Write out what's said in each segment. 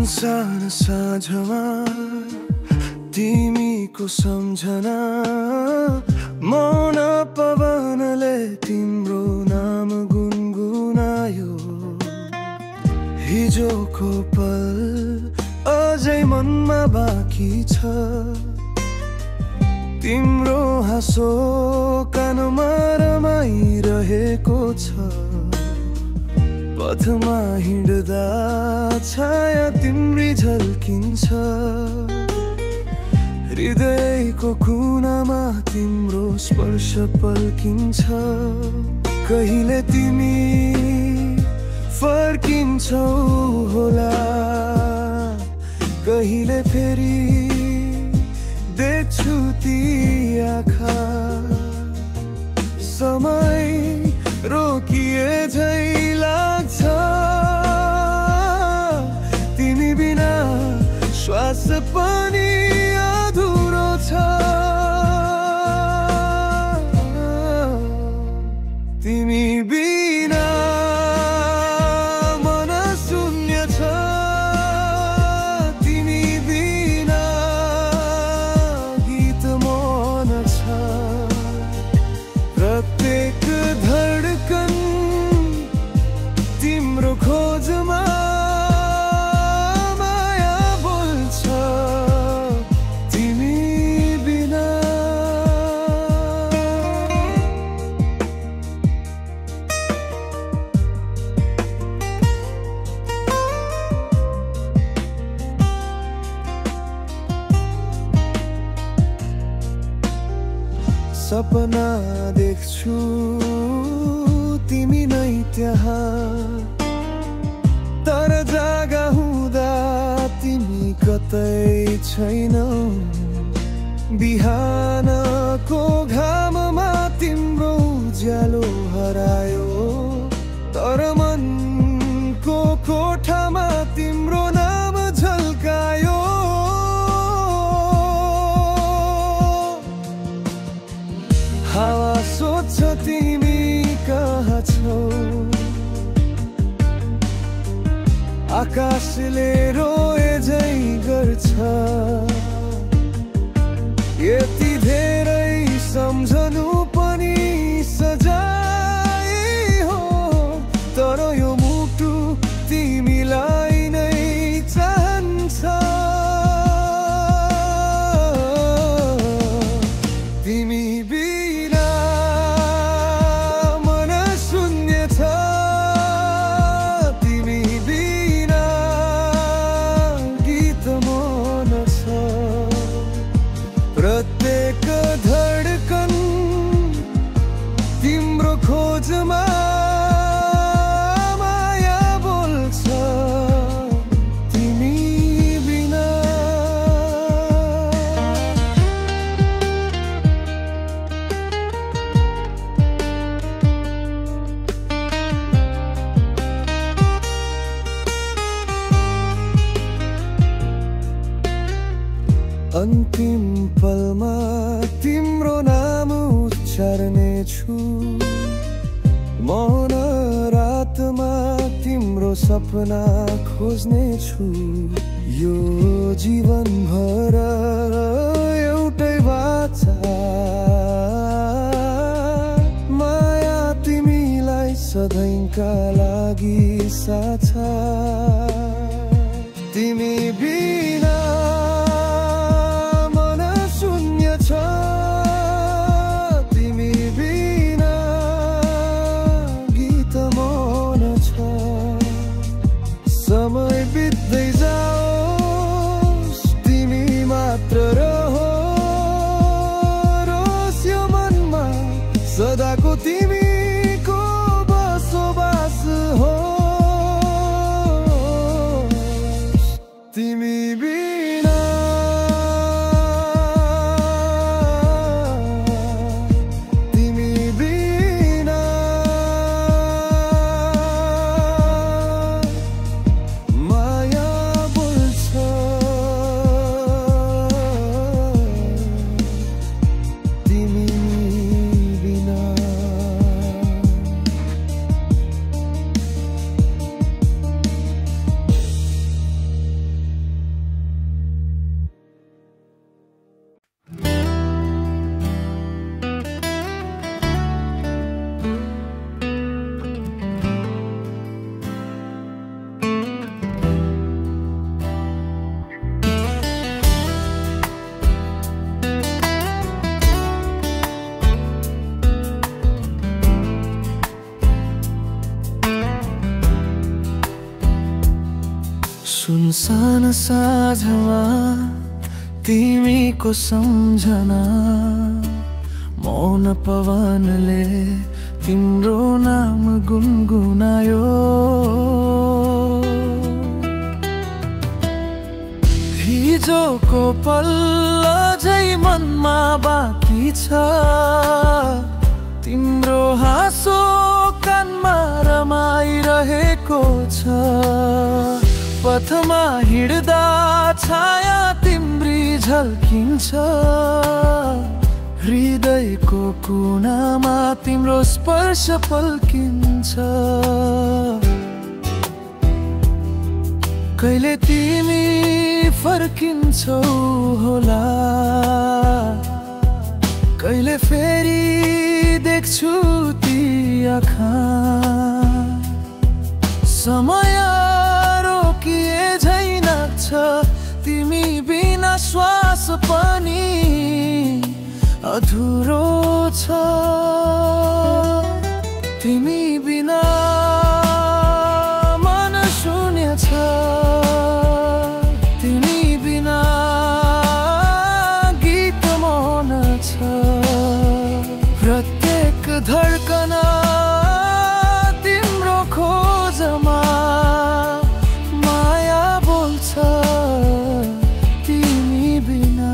सुनसान साँझमा तिमीको सम्झना मौन पवनले तिम्रो नाम गुनगुनायो। हिजोको पल अझै मनमा बाँकी छ, तिम्रो हाँसो कानमा रमाइरहेको छ। पथमा हिँड्दा छाया तिम्री झल्किन्छ, हृदयको कुनामा तिम्रो स्पर्श पल्किन्छ। कहिले तिमी फर्किन्छौ होला, कहिले फेरि देख्छु ती आँखा। समय रोकिए झै लाग्छ, तिमी बिना श्वास पनि अधुरो छ। तिमी बिना मन शून्य छ, तिमी बिना गीत मौन छ। प्रत्येक धडकन तिम्रो खोजमा माया बोल्छ, तिमी बिना। सपना देख्छु तिमी नै त्यहाँ, तर जागा हुँदा तिमी कतै छैनौ। बिहानको घाममा तिम्रो उज्यालो हरायो, तर मनको कोठामा तिम्रो नाम झल्कायो। हावा सोध्छ तिमी कहाँ छौ, आकाशले रोए झै गर्छ। यति धेरै सम्झनु पनि सजाय हो, तर यो मुटु तिमीलाई नै चाहन्छ। तिमी बिना मन शून्य छ, तिमी बिना गीत मौन छ। प्रत्येक धडकन तिम्रो खोजमा माया बोल्छ, तिमी बिना। अन्तिम पलमा तिम्रो नाम उच्चार्ने छु, मौन रातमा तिम्रो सपना खोज्ने छु। यो जीवन भर एउटै वाचा, माया तिमीलाई सधैँका लागि साथ। तिमी बिना समय बित्दै जाओस्, तिमी मात्र रहोस् यो मनमा, सदाको तिमीको बसोबास होस्। तिमी बिना तिमी बिना माया बोल्छ, तिमी बिना। सुनसान साँझमा तिमीको सम्झना, मौन पवनले तिम्रो नाम गुनगुनायो। हिजोको पल अझै मनमा बाँकी छ, तिम्रो हाँसो कानमा रमाइरहेको छ। पथमा हिँड्दा छाया तिम्री झल्किन्छ, हृदयको कुनामा तिम्रो स्पर्श पल्किन्छ। कहिले तिमी फर्किन्छौ होला, कहिले फेरि देख्छु ती आँखा। समय रोकिए झै नाग्छ, तिमी बिना श्वास पनि अधुरो छ। तिमी बिना मन शून्य छ, तिमी बिना गीत मौन छ। प्रत्येक धड्कन तिम्रो खोजमा माया बोल्छ, तिमी बिना।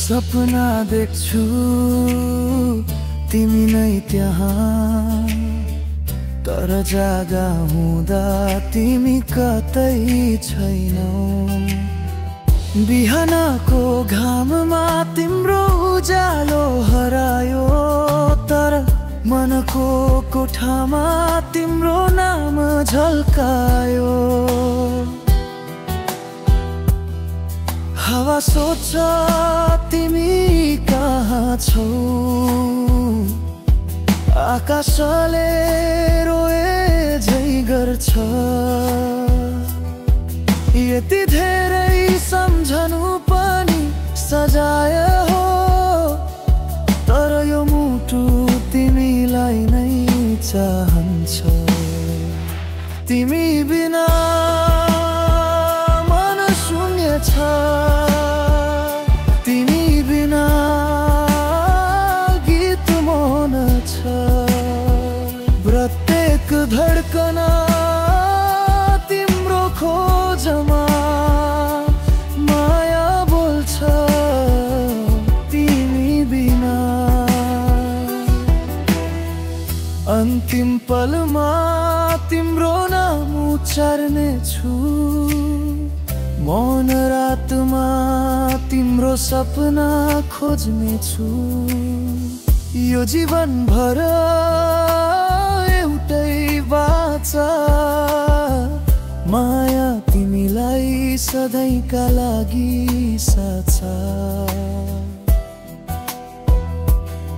सपना देख्छु तिमी नै त्यहाँ, तर जागा हुँदा तिमी कतै छैनौ। बिहानको घाममा तिम्रो उज्यालो हरायो, तर मनको कोठामा तिम्रो नाम झल्कायो। हावा सोच्छ तिमी कहाँ छौ, आकाशले रोए झै गर्छ। यति धेरै सम्झनु पनि सजाय हो, तर यो मुटु तिमीलाई नै चाहन्छ। तिमी बिना मन शून्य छ, तिमी बिना गीत मौन छ। प्रत्येक धड्कन तिम्रो खोजमा माया बोल्छ, तिमी बिना। अन्तिम पलमा तिम्रो नाम उच्चार्ने छु, मौन रातमा तिम्रो सपना खोज्ने छु। यो जीवन भर एउटै बाचा, माया तिमीलाई सधैँका लागि साचा।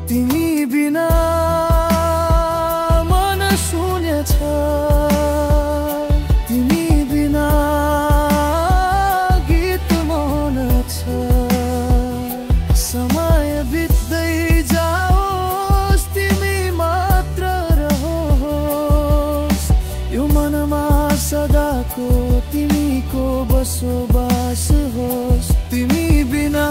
तिमी बिना मन शून्य छ, तिमी बिना गीत मौन छ। समय बित्दै जाओस्, तिमी मात्र रहोस्, यो मनमा सदाको तिमीको बसोबास होस्। तिमी बिना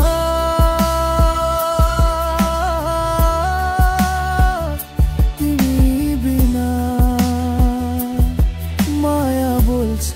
माया बोल्छ।